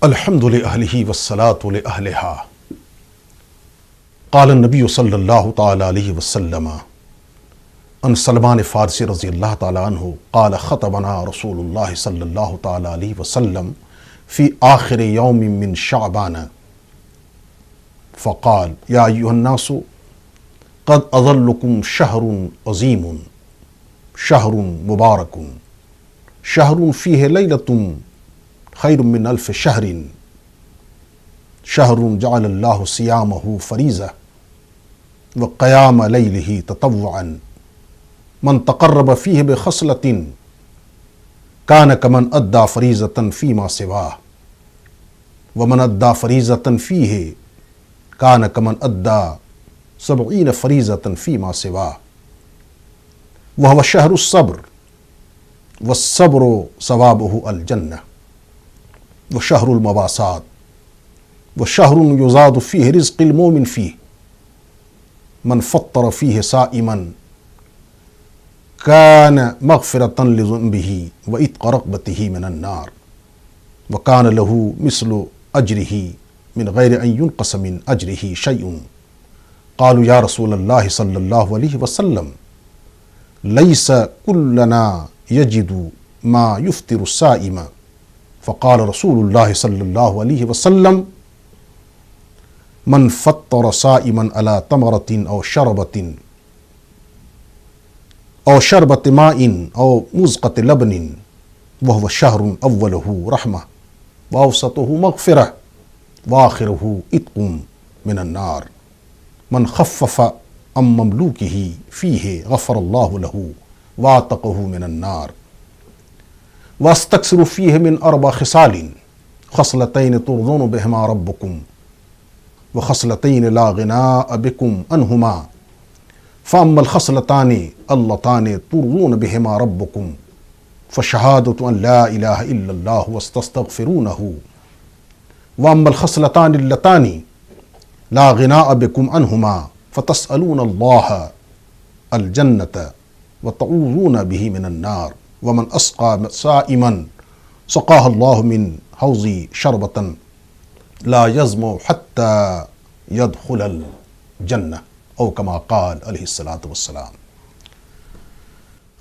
الحمد لأهله والصلاة لأهلها قال النبی صلی اللہ تعالی علیہ وسلم عن سلمان فارسی رضی اللہ تعالی عنہ قال خطبنا رسول اللہ صلی اللہ تعالی علیہ وسلم فی آخر یوم من شعبان فقال یا ایھا الناس قد اظلکم شہر عظیم شہر مبارک شہر فیہ لیلۃ خیر من الف شہر شہر جعل اللہ صیامہ فریضہ وقیام لیلہ تطوعا من تقرب فیہ بخصلۃ کان کمن ادى فریضۃ فیما سواہ ومن ادى فریضۃ فیہ کان کمن ادى 70 فریضۃ فیما سواہ وہو شہر الصبر والصبر ثوابہ الجنہ وشہر المواسات وشہر یزاد فیہ رزق المؤمن فیہ من فطر فیہ صائما کان مغفرۃ لذنبہ وعتق رقبتہ من النار وکان لہ مثل اجرہ من غیر ان ینقص من اجرہ شیء قالوا یا رسول اللہ صلی اللہ علیہ وسلم لیس کلنا یجد ما یفطر الصائم فقال رسول اللہ صلی اللہ علیہ وسلم من فطر صائما على تمرة او شربت ماء او مزقة لبن وهو شهر اوله رحمة واوسطه مغفرة واخره عتق من النار من خفف عن مملوكه فيه غفر الله له واعتقه من النار واستكثر فيه من 4 خصال خصلتين ترضون بهما ربكم وخصلتين لا غناء بكم عنهما فأما الخصلتان اللتان ترضون بهما ربكم فشهادة أن لا إله إلا الله واستغفرونه وأما الخصلتان اللتان لا غناء بكم عنهما فتسألون الله الجنة وتعوذون به من النار ومن اسقى صائما سقاه الله من حوض شربة لا يظمأ حتى يدخل الجنة او كما قال علیہ الصلاۃ والسلام۔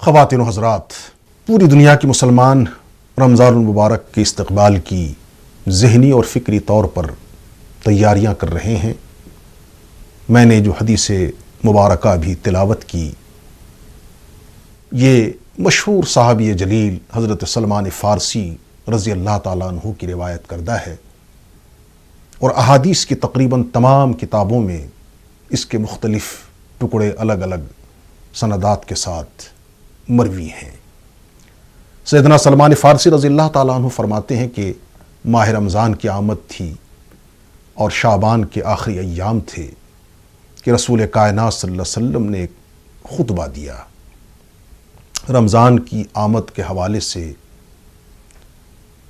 خواتین و حضرات، پوری دنیا کے مسلمان رمضان المبارک کے استقبال کی ذہنی اور فکری طور پر تیاریاں کر رہے ہیں۔ میں نے جو حدیث مبارکہ بھی تلاوت کی، یہ مشہور صحابی جلیل حضرت سلمان فارسی رضی اللہ تعالیٰ عنہ کی روایت کردہ ہے، اور احادیث کی تقریباً تمام کتابوں میں اس کے مختلف ٹکڑے الگ الگ سندات کے ساتھ مروی ہیں۔ سیدنا سلمان فارسی رضی اللہ تعالیٰ عنہ فرماتے ہیں کہ ماہ رمضان کی آمد تھی اور شعبان کے آخری ایام تھے کہ رسول کائنات صلی اللہ علیہ وسلم نے ایک خطبہ دیا۔ رمضان کی آمد کے حوالے سے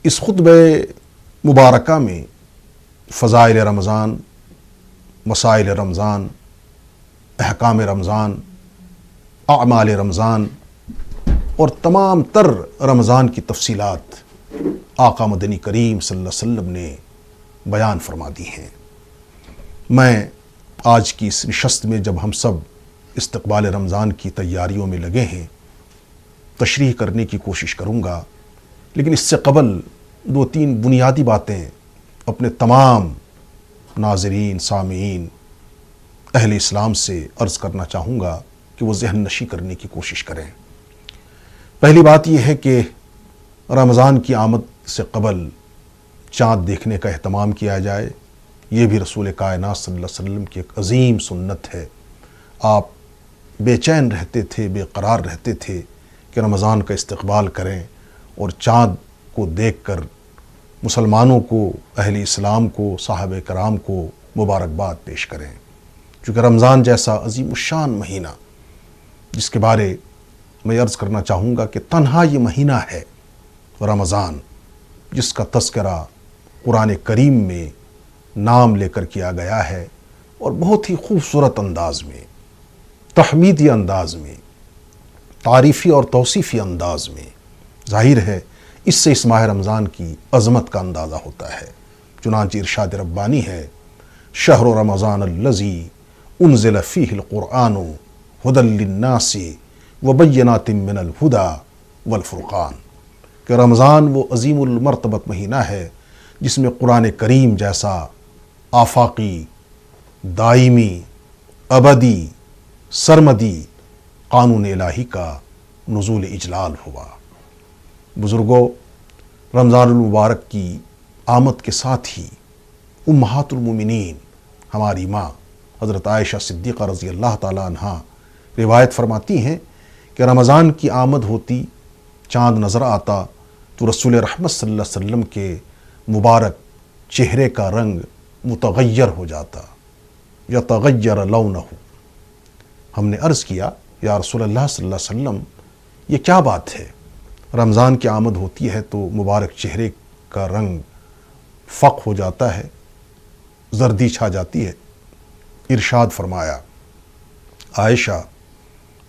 اس خطبہ مبارکہ میں فضائل رمضان، مسائل رمضان، احکام رمضان، اعمال رمضان اور تمام تر رمضان کی تفصیلات آقا مدنی کریم صلی اللہ علیہ وسلم نے بیان فرما دی ہیں۔ میں آج کی اس نشست میں جب ہم سب استقبال رمضان کی تیاریوں میں لگے ہیں، تشریح کرنے کی کوشش کروں گا، لیکن اس سے قبل 2-3 بنیادی باتیں اپنے تمام ناظرین، سامعین، اہل اسلام سے عرض کرنا چاہوں گا کہ وہ ذہن نشی کرنے کی کوشش کریں۔ پہلی بات یہ ہے کہ رمضان کی آمد سے قبل چاند دیکھنے کا اہتمام کیا جائے۔ یہ بھی رسول کائنات صلی اللہ علیہ وسلم کی ایک عظیم سنت ہے۔ آپ بے چین رہتے تھے، بے قرار رہتے تھے کہ رمضان کا استقبال کریں اور چاند کو دیکھ کر مسلمانوں کو، اہل اسلام کو، صحابہ کرام کو مبارکباد پیش کریں، چونکہ رمضان جیسا عظیم الشان مہینہ، جس کے بارے میں عرض کرنا چاہوں گا کہ تنہا یہ مہینہ ہے رمضان جس کا تذکرہ قرآن کریم میں نام لے کر کیا گیا ہے، اور بہت ہی خوبصورت انداز میں، تحمیدی انداز میں، تعریفی اور توصیفی انداز میں۔ ظاہر ہے اس سے اس ماہ رمضان کی عظمت کا اندازہ ہوتا ہے۔ چنانچہ ارشاد ربانی ہے، شہر رمضان الذی انزل فیہ القرآن ھدی للناس وبینات من الھدی والفرقان، کہ رمضان وہ عظیم المرتبت مہینہ ہے جس میں قرآن کریم جیسا آفاقی، دائمی، ابدی، سرمدی قانون الہی کا نزول اجلال ہوا۔ بزرگوں، رمضان المبارک کی آمد کے ساتھ ہی امہات المومنین ہماری ماں حضرت عائشہ صدیقہ رضی اللہ تعالی عنہا روایت فرماتی ہیں کہ رمضان کی آمد ہوتی، چاند نظر آتا تو رسول رحمت صلی اللہ علیہ وسلم کے مبارک چہرے کا رنگ متغیر ہو جاتا، یتغیر لونہ۔ ہم نے عرض کیا، یا رسول اللہ صلی اللہ علیہ وسلم، یہ کیا بات ہے؟ رمضان کی آمد ہوتی ہے تو مبارک چہرے کا رنگ فق ہو جاتا ہے، زردی چھا جاتی ہے۔ ارشاد فرمایا، عائشہ،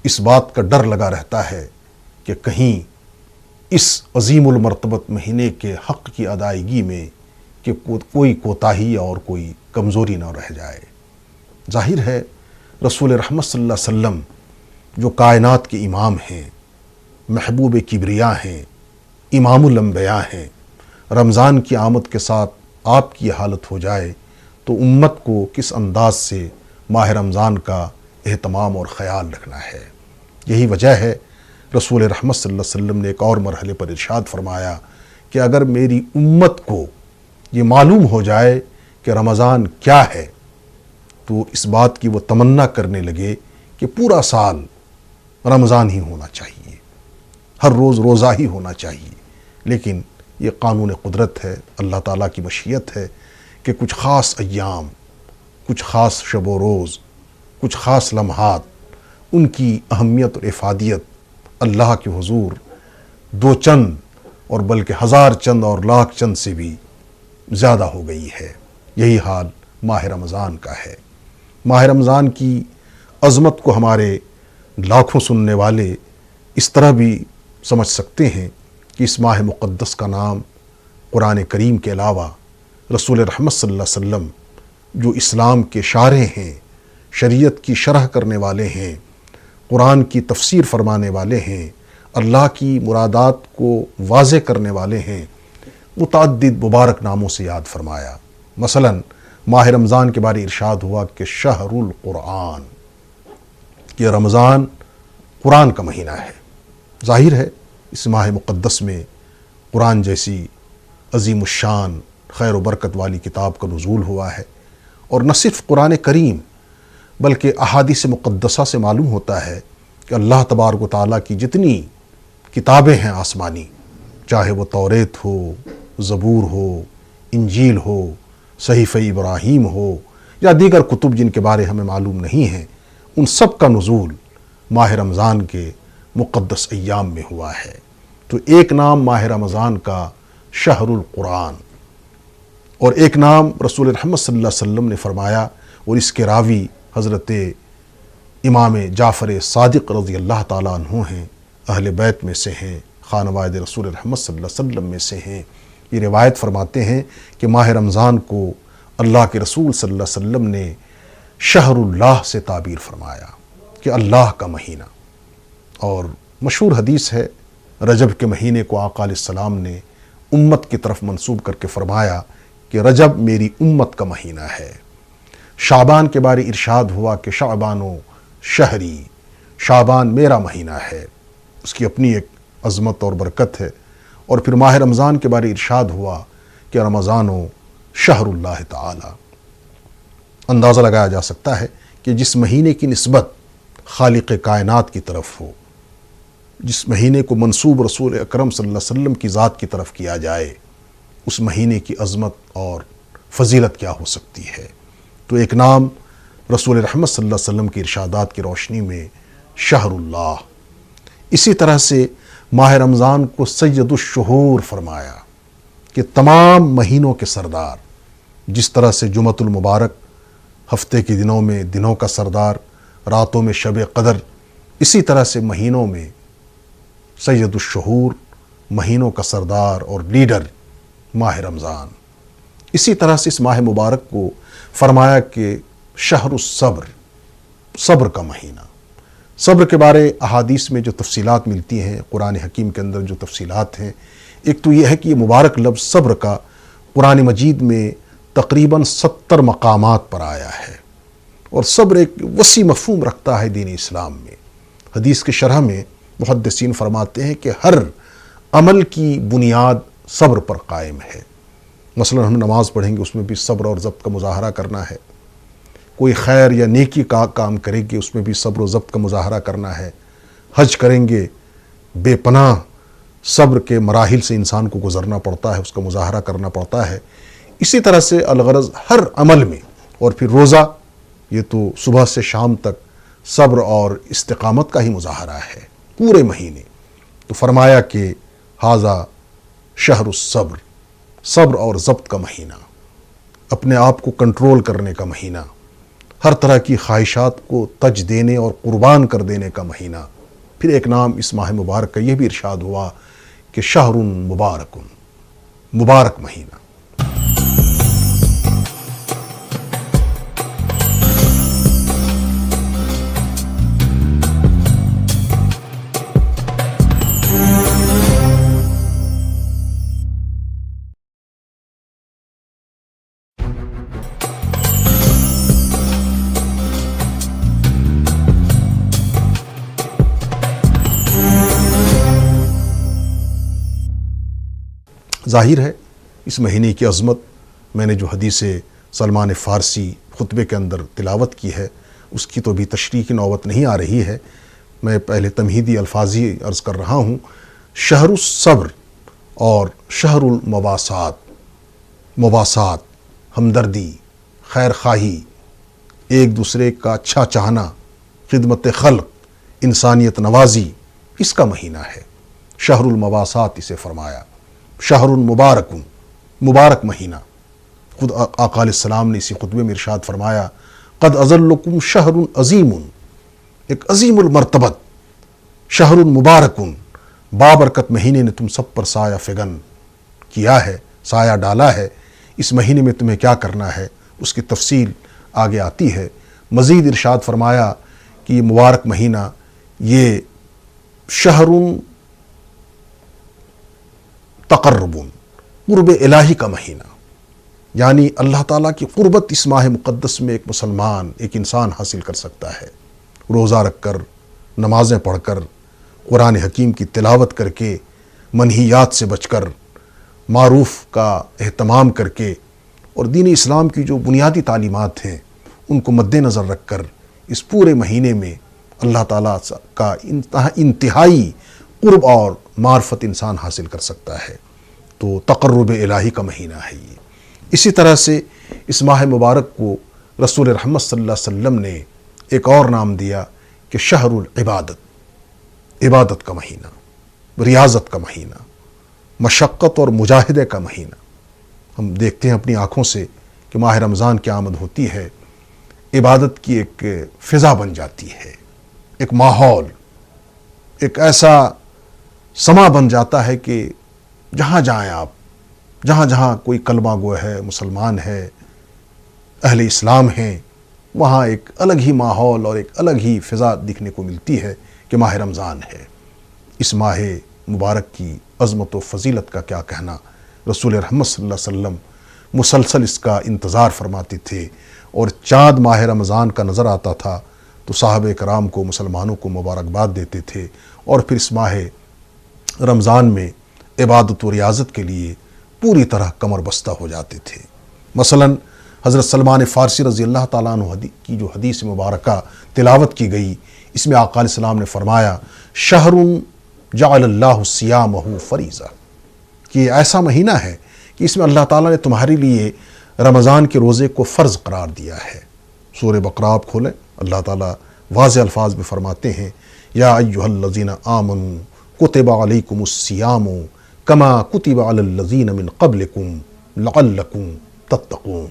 اس بات کا ڈر لگا رہتا ہے کہ کہیں اس عظیم المرتبت مہینے کے حق کی ادائیگی میں کہ کوئی کوتاہی اور کوئی کمزوری نہ رہ جائے۔ ظاہر ہے رسول رحمت صلی اللہ علیہ وسلم جو کائنات کے امام ہیں، محبوب کبریا ہیں، امام الانبیاء ہیں، رمضان کی آمد کے ساتھ آپ کی حالت ہو جائے تو امت کو کس انداز سے ماہ رمضان کا اہتمام اور خیال رکھنا ہے۔ یہی وجہ ہے رسول رحمت صلی اللہ علیہ وسلم نے ایک اور مرحلے پر ارشاد فرمایا کہ اگر میری امت کو یہ معلوم ہو جائے کہ رمضان کیا ہے تو اس بات کی وہ تمنا کرنے لگے کہ پورا سال رمضان ہی ہونا چاہیے، ہر روز روزہ ہی ہونا چاہیے۔ لیکن یہ قانون قدرت ہے، اللہ تعالیٰ کی مشیت ہے کہ کچھ خاص ایام، کچھ خاص شب و روز، کچھ خاص لمحات، ان کی اہمیت اور افادیت اللہ کے حضور دو چند اور بلکہ ہزار چند اور لاکھ چند سے بھی زیادہ ہو گئی ہے۔ یہی حال ماہ رمضان کا ہے۔ ماہ رمضان کی عظمت کو ہمارے لاکھوں سننے والے اس طرح بھی سمجھ سکتے ہیں کہ اس ماہ مقدس کا نام قرآن کریم کے علاوہ رسول رحمت صلی اللہ علیہ وسلم جو اسلام کے شارح ہیں، شریعت کی شرح کرنے والے ہیں، قرآن کی تفسیر فرمانے والے ہیں، اللہ کی مرادات کو واضح کرنے والے ہیں، متعدد مبارک ناموں سے یاد فرمایا۔ مثلا ماہ رمضان کے بارے ارشاد ہوا کہ شہر القرآن، یہ رمضان قرآن کا مہینہ ہے۔ ظاہر ہے اس ماہ مقدس میں قرآن جیسی عظیم الشان خیر و برکت والی کتاب کا نزول ہوا ہے، اور نہ صرف قرآن کریم بلکہ احادیث مقدسہ سے معلوم ہوتا ہے کہ اللہ تبارک و تعالیٰ کی جتنی کتابیں ہیں آسمانی، چاہے وہ توریت ہو، زبور ہو، انجیل ہو، صحیفہ ابراہیم ہو یا دیگر کتب جن کے بارے ہمیں معلوم نہیں ہیں، ان سب کا نزول ماہ رمضان کے مقدس ایام میں ہوا ہے۔ تو ایک نام ماہ رمضان کا شہر القرآن، اور ایک نام رسول رحمت صلی اللہ علیہ وسلم نے فرمایا، اور اس کے راوی حضرت امام جعفر صادق رضی اللہ تعالیٰ عنہ ہیں، اہل بیت میں سے ہیں، خانواد رسول رحمت صلی اللہ علیہ وسلم میں سے ہیں۔ یہ روایت فرماتے ہیں کہ ماہ رمضان کو اللہ کے رسول صلی اللہ علیہ وسلم نے شہر اللہ سے تعبیر فرمایا کہ اللہ کا مہینہ، اور مشہور حدیث ہے رجب کے مہینے کو آقا علیہ السلام نے امت کی طرف منسوب کر کے فرمایا کہ رجب میری امت کا مہینہ ہے۔ شعبان کے بارے ارشاد ہوا کہ شعبان و شہری، شعبان میرا مہینہ ہے، اس کی اپنی ایک عظمت اور برکت ہے۔ اور پھر ماہ رمضان کے بارے ارشاد ہوا کہ رمضان و شہر اللہ تعالی۔ اندازہ لگایا جا سکتا ہے کہ جس مہینے کی نسبت خالق کائنات کی طرف ہو، جس مہینے کو منسوب رسول اکرم صلی اللہ علیہ وسلم کی ذات کی طرف کیا جائے، اس مہینے کی عظمت اور فضیلت کیا ہو سکتی ہے۔ تو ایک نام رسول رحمت صلی اللہ علیہ وسلم کی ارشادات کی روشنی میں شہر اللہ۔ اسی طرح سے ماہ رمضان کو سید الشہور فرمایا کہ تمام مہینوں کے سردار، جس طرح سے جمعۃ المبارک ہفتے کے دنوں میں دنوں کا سردار، راتوں میں شب قدر، اسی طرح سے مہینوں میں سید الشہور، مہینوں کا سردار اور لیڈر ماہ رمضان۔ اسی طرح سے اس ماہ مبارک کو فرمایا کہ شہر الصبر، صبر کا مہینہ۔ صبر کے بارے احادیث میں جو تفصیلات ملتی ہیں، قرآن حکیم کے اندر جو تفصیلات ہیں، ایک تو یہ ہے کہ یہ مبارک لفظ صبر کا قرآن مجید میں تقریباً 70 مقامات پر آیا ہے، اور صبر ایک وسیع مفہوم رکھتا ہے دین اسلام میں۔ حدیث کے شرح میں محدثین فرماتے ہیں کہ ہر عمل کی بنیاد صبر پر قائم ہے۔ مثلا ہم نماز پڑھیں گے، اس میں بھی صبر اور ضبط کا مظاہرہ کرنا ہے۔ کوئی خیر یا نیکی کا کام کریں گے، اس میں بھی صبر و ضبط کا مظاہرہ کرنا ہے۔ حج کریں گے، بے پناہ صبر کے مراحل سے انسان کو گزرنا پڑتا ہے، اس کا مظاہرہ کرنا پڑتا ہے۔ اسی طرح سے الغرض ہر عمل میں، اور پھر روزہ، یہ تو صبح سے شام تک صبر اور استقامت کا ہی مظاہرہ ہے پورے مہینے۔ تو فرمایا کہ ھذا شہر الصبر، صبر اور ضبط کا مہینہ، اپنے آپ کو کنٹرول کرنے کا مہینہ، ہر طرح کی خواہشات کو تج دینے اور قربان کر دینے کا مہینہ۔ پھر ایک نام اس ماہ مبارک کا یہ بھی ارشاد ہوا کہ شہر مبارک، مبارک مہینہ۔ ظاہر ہے اس مہینے کی عظمت، میں نے جو حدیث سلمان فارسی خطبے کے اندر تلاوت کی ہے اس کی تو بھی تشریح کی نوبت نہیں آ رہی ہے، میں پہلے تمہیدی الفاظ ہی عرض کر رہا ہوں۔ شہر الصبر اور شہر المواسات، مواسات، ہمدردی، خیر خواہی، ایک دوسرے کا اچھا چاہنا، خدمت خلق، انسانیت نوازی، اس کا مہینہ ہے۔ شہر المواسات اسے فرمایا، شہر مبارک، مبارک مہینہ۔ خود آقا علیہ السلام نے اسی خطبے میں ارشاد فرمایا، قد اظلکم شہر عظیم، ایک عظیم المرتبت شہر مبارک، بابرکت مہینے نے تم سب پر سایہ فگن کیا ہے، سایہ ڈالا ہے۔ اس مہینے میں تمہیں کیا کرنا ہے اس کی تفصیل آگے آتی ہے۔ مزید ارشاد فرمایا کہ یہ مبارک مہینہ یہ شہر تقرب، قرب الہی کا مہینہ، یعنی اللہ تعالیٰ کی قربت اس ماہ مقدس میں ایک مسلمان، ایک انسان حاصل کر سکتا ہے، روزہ رکھ کر، نمازیں پڑھ کر، قرآن حکیم کی تلاوت کر کے، منہیات سے بچ کر، معروف کا اہتمام کر کے، اور دین اسلام کی جو بنیادی تعلیمات ہیں ان کو مد نظر رکھ کر اس پورے مہینے میں اللہ تعالیٰ کا انتہائی قرب اور معرفت انسان حاصل کر سکتا ہے۔ تو تقرب الہی کا مہینہ ہے یہ۔ اسی طرح سے اس ماہ مبارک کو رسول رحمت صلی اللہ علیہ وسلم نے ایک اور نام دیا کہ شہر العبادت، عبادت کا مہینہ، ریاضت کا مہینہ، مشقت اور مجاہدے کا مہینہ۔ ہم دیکھتے ہیں اپنی آنکھوں سے کہ ماہ رمضان کی آمد ہوتی ہے، عبادت کی ایک فضا بن جاتی ہے، ایک ماحول، ایک ایسا سما بن جاتا ہے کہ جہاں جائیں آپ، جہاں جہاں کوئی کلمہ گو ہے، مسلمان ہے، اہل اسلام ہیں، وہاں ایک الگ ہی ماحول اور ایک الگ ہی فضا دکھنے کو ملتی ہے کہ ماہ رمضان ہے۔ اس ماہ مبارک کی عظمت و فضیلت کا کیا کہنا، رسول رحمت صلی اللہ علیہ وسلم مسلسل اس کا انتظار فرماتے تھے، اور چاند ماہ رمضان کا نظر آتا تھا تو صحابہ کرام کو، مسلمانوں کو مبارکباد دیتے تھے، اور پھر اس ماہ رمضان میں عبادت و ریاضت کے لیے پوری طرح کمر بستہ ہو جاتے تھے۔ مثلا حضرت سلمان فارسی رضی اللہ تعالیٰ عنہ کی جو حدیث مبارکہ تلاوت کی گئی، اس میں آقا علیہ السلام نے فرمایا، شہر جعل اللہ صیامہ فریضہ، کہ یہ ایسا مہینہ ہے کہ اس میں اللہ تعالیٰ نے تمہارے لیے رمضان کے روزے کو فرض قرار دیا ہے۔ سورہ بقرہ آپ کھولیں، اللہ تعالیٰ واضح الفاظ میں فرماتے ہیں، یا ایھا الذین آمنوا کتب علیکم الصیام کما کتب علی الذین من قبلکم لعلکم تتقون،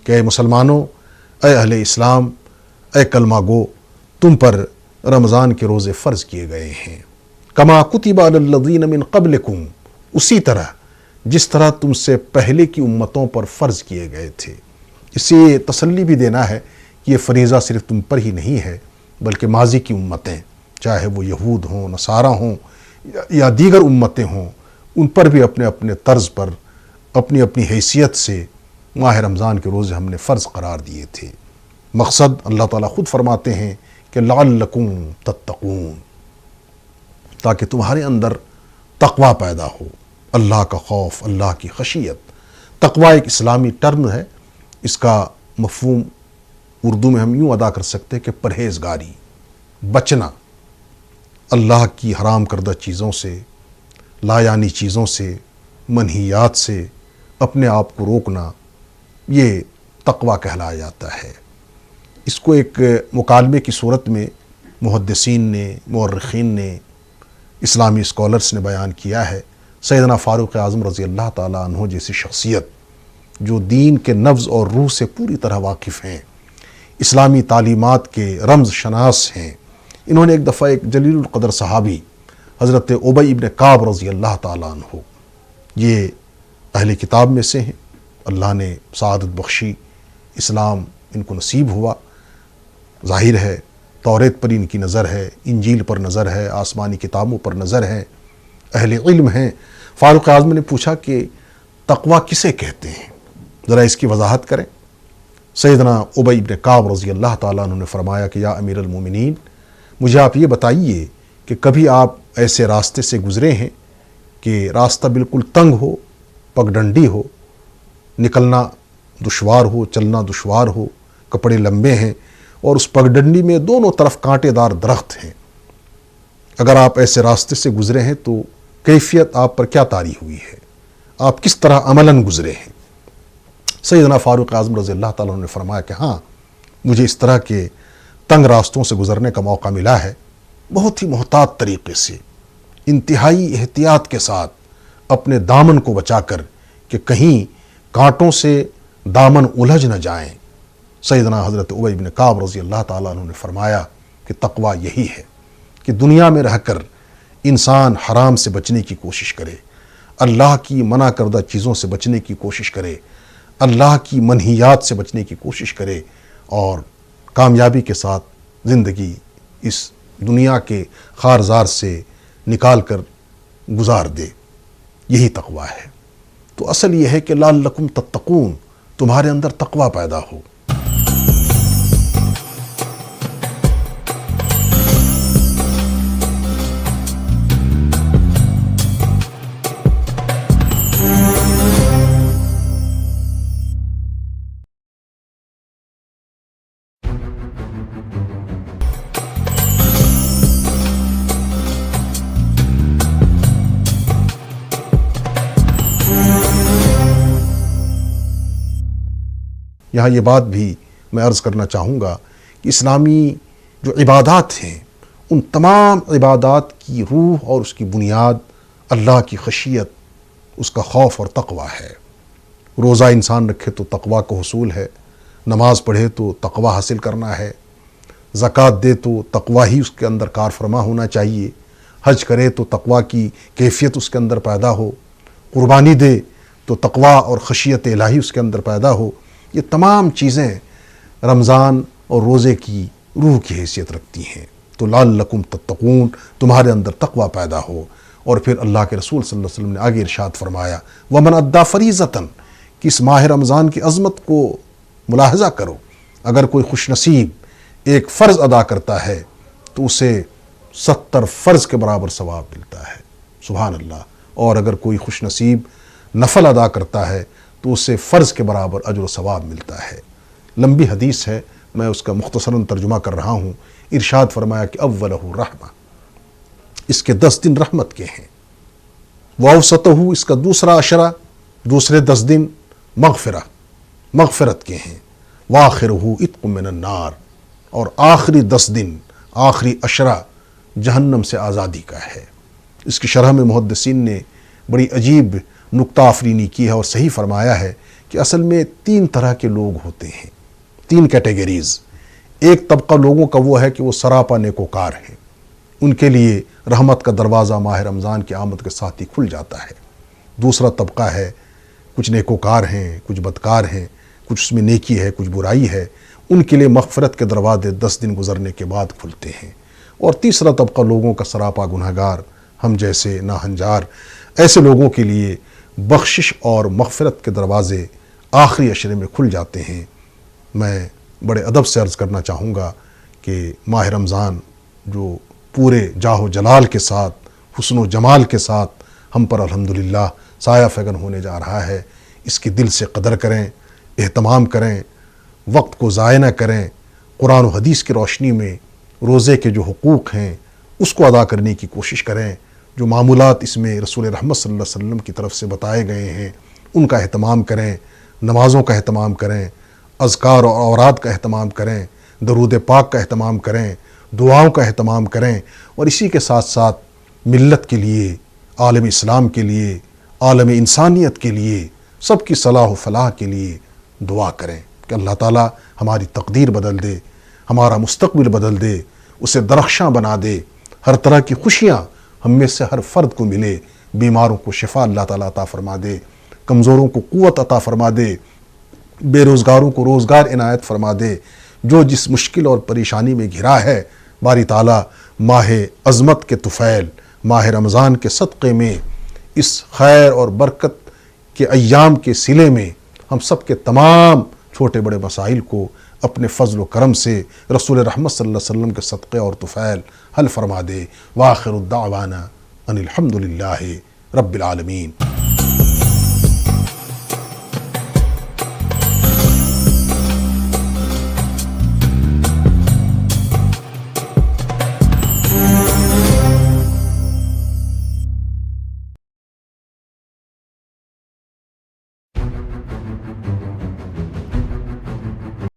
کہ اے مسلمانوں، اے اہل اسلام، اے کلمہ گو، تم پر رمضان کے روزے فرض کیے گئے ہیں، کما کتب علی الذین من قبلکم، اسی طرح جس طرح تم سے پہلے کی امتوں پر فرض کیے گئے تھے۔ اسے تسلی بھی دینا ہے کہ یہ فریضہ صرف تم پر ہی نہیں ہے بلکہ ماضی کی امتیں، چاہے وہ یہود ہوں، نصارہ ہوں یا دیگر امتیں ہوں، ان پر بھی اپنے اپنے طرز پر اپنی اپنی حیثیت سے ماہ رمضان کے روزے ہم نے فرض قرار دیے تھے۔ مقصد اللہ تعالیٰ خود فرماتے ہیں کہ لعلکم تتقون، تاکہ تمہارے اندر تقوی پیدا ہو، اللہ کا خوف، اللہ کی خشیت۔ تقوی ایک اسلامی ٹرم ہے، اس کا مفہوم اردو میں ہم یوں ادا کر سکتے ہیں کہ پرہیزگاری، بچنا، اللہ کی حرام کردہ چیزوں سے، لایعنی چیزوں سے، منہیات سے اپنے آپ کو روکنا، یہ تقوی کہلایا جاتا ہے۔ اس کو ایک مکالمے کی صورت میں محدثین نے، مورخین نے، اسلامی اسکالرز نے بیان کیا ہے۔ سیدنا فاروق اعظم رضی اللہ تعالیٰ عنہ جیسی شخصیت جو دین کے نبض اور روح سے پوری طرح واقف ہیں، اسلامی تعلیمات کے رمز شناس ہیں، انہوں نے ایک دفعہ ایک جلیل القدر صحابی حضرت ابی ابن کعب رضی اللہ تعالیٰ عنہ، یہ اہل کتاب میں سے ہیں، اللہ نے سعادت بخشی، اسلام ان کو نصیب ہوا، ظاہر ہے توریت پر ان کی نظر ہے، انجیل پر نظر ہے، آسمانی کتابوں پر نظر ہے، اہل علم ہیں۔ فاروق اعظم نے پوچھا کہ تقوی کسے کہتے ہیں، ذرا اس کی وضاحت کریں۔ سیدنا ابی ابن کعب رضی اللہ تعالیٰ عنہ نے فرمایا کہ یا امیر المومنین، مجھے آپ یہ بتائیے کہ کبھی آپ ایسے راستے سے گزرے ہیں کہ راستہ بالکل تنگ ہو، پگڈنڈی ہو، نکلنا دشوار ہو، چلنا دشوار ہو، کپڑے لمبے ہیں اور اس پگڈنڈی میں دونوں طرف کانٹے دار درخت ہیں؟ اگر آپ ایسے راستے سے گزرے ہیں تو کیفیت آپ پر کیا طاری ہوئی ہے، آپ کس طرح عملاً گزرے ہیں؟ سیدنا فاروق اعظم رضی اللہ تعالیٰ عنہ نے فرمایا کہ ہاں، مجھے اس طرح کے تنگ راستوں سے گزرنے کا موقع ملا ہے، بہت ہی محتاط طریقے سے، انتہائی احتیاط کے ساتھ اپنے دامن کو بچا کر کہ کہیں کانٹوں سے دامن الجھ نہ جائیں۔ سیدنا حضرت ابی بن کعب رضی اللہ تعالیٰ عنہ نے فرمایا کہ تقوی یہی ہے کہ دنیا میں رہ کر انسان حرام سے بچنے کی کوشش کرے، اللہ کی منع کردہ چیزوں سے بچنے کی کوشش کرے، اللہ کی منہیات سے بچنے کی کوشش کرے اور کامیابی کے ساتھ زندگی اس دنیا کے خارزار سے نکال کر گزار دے۔ یہی تقوی ہے۔ تو اصل یہ ہے کہ لعلکم تتقون، تمہارے اندر تقوی پیدا ہو۔ یہاں یہ بات بھی میں عرض کرنا چاہوں گا کہ اسلامی جو عبادات ہیں، ان تمام عبادات کی روح اور اس کی بنیاد اللہ کی خشیت، اس کا خوف اور تقوی ہے۔ روزہ انسان رکھے تو تقوی کا حصول ہے، نماز پڑھے تو تقوی حاصل کرنا ہے، زکوٰۃ دے تو تقوی ہی اس کے اندر کار فرما ہونا چاہیے، حج کرے تو تقوی کی کیفیت اس کے اندر پیدا ہو، قربانی دے تو تقوی اور خشیت الہی اس کے اندر پیدا ہو۔ یہ تمام چیزیں رمضان اور روزے کی روح کی حیثیت رکھتی ہیں۔ تو لعلکم تتقون، تمہارے اندر تقوی پیدا ہو۔ اور پھر اللہ کے رسول صلی اللہ علیہ وسلم نے آگے ارشاد فرمایا وَمَنْ أَدَّى فَرِيضَةً، کہ اس ماہ رمضان کی عظمت کو ملاحظہ کرو، اگر کوئی خوش نصیب ایک فرض ادا کرتا ہے تو اسے 70 فرض کے برابر ثواب ملتا ہے، سبحان اللہ۔ اور اگر کوئی خوش نصیب نفل ادا کرتا ہے تو اسے فرض کے برابر اجر و ثواب ملتا ہے۔ لمبی حدیث ہے، میں اس کا مختصراً ترجمہ کر رہا ہوں۔ ارشاد فرمایا کہ اولہ رحمہ، اس کے 10 دن رحمت کے ہیں، واوسطہ، اس کا دوسرا عشرہ، دوسرے 10 دن مغفرت کے ہیں، واخرہ عتق من النار، اور آخری 10 دن، آخری عشرہ جہنم سے آزادی کا ہے۔ اس کی شرح میں محدثین نے بڑی عجیب نکتہ آفرینی کی ہے اور صحیح فرمایا ہے کہ اصل میں 3 طرح کے لوگ ہوتے ہیں، 3 کیٹیگریز۔ ایک طبقہ لوگوں کا وہ ہے کہ وہ سراپا نیکوکار ہیں، ان کے لیے رحمت کا دروازہ ماہ رمضان کی آمد کے ساتھ ہی کھل جاتا ہے۔ دوسرا طبقہ ہے، کچھ نیکوکار ہیں، کچھ بدکار ہیں، کچھ اس میں نیکی ہے، کچھ برائی ہے، ان کے لیے مغفرت کے دروازے 10 دن گزرنے کے بعد کھلتے ہیں۔ اور تیسرا طبقہ لوگوں کا سراپا گنہگار، ہم جیسے ناہنجار، ایسے لوگوں کے لیے بخشش اور مغفرت کے دروازے آخری عشرے میں کھل جاتے ہیں۔ میں بڑے ادب سے عرض کرنا چاہوں گا کہ ماہ رمضان جو پورے جاہ و جلال کے ساتھ، حسن و جمال کے ساتھ ہم پر الحمدللہ سایہ فگن ہونے جا رہا ہے، اس کی دل سے قدر کریں، اہتمام کریں، وقت کو ضائع نہ کریں، قرآن و حدیث کی روشنی میں روزے کے جو حقوق ہیں اس کو ادا کرنے کی کوشش کریں، جو معمولات اس میں رسول رحمت صلی اللہ علیہ وسلم کی طرف سے بتائے گئے ہیں ان کا اہتمام کریں، نمازوں کا اہتمام کریں، اذکار و اوراد کا اہتمام کریں، درود پاک کا اہتمام کریں، دعاؤں کا اہتمام کریں، اور اسی کے ساتھ ساتھ ملت کے لیے، عالم اسلام کے لیے، عالم انسانیت کے لیے، سب کی صلاح و فلاح کے لیے دعا کریں کہ اللہ تعالیٰ ہماری تقدیر بدل دے، ہمارا مستقبل بدل دے، اسے درخشاں بنا دے، ہر طرح کی خوشیاں ہم میں سے ہر فرد کو ملے، بیماروں کو شفا اللہ تعالیٰ عطا فرما دے، کمزوروں کو قوت عطا فرما دے، بے روزگاروں کو روزگار عنایت فرما دے، جو جس مشکل اور پریشانی میں گھرا ہے باری تعالیٰ ماہ عظمت کے طفیل، ماہ رمضان کے صدقے میں، اس خیر اور برکت کے ایام کے صلے میں ہم سب کے تمام چھوٹے بڑے مسائل کو اپنے فضل و کرم سے رسول رحمت صلی اللہ علیہ وسلم کے صدقے اور طفیل حل فرما دے۔ وآخر الدعوانا ان الحمدللہ رب العالمین۔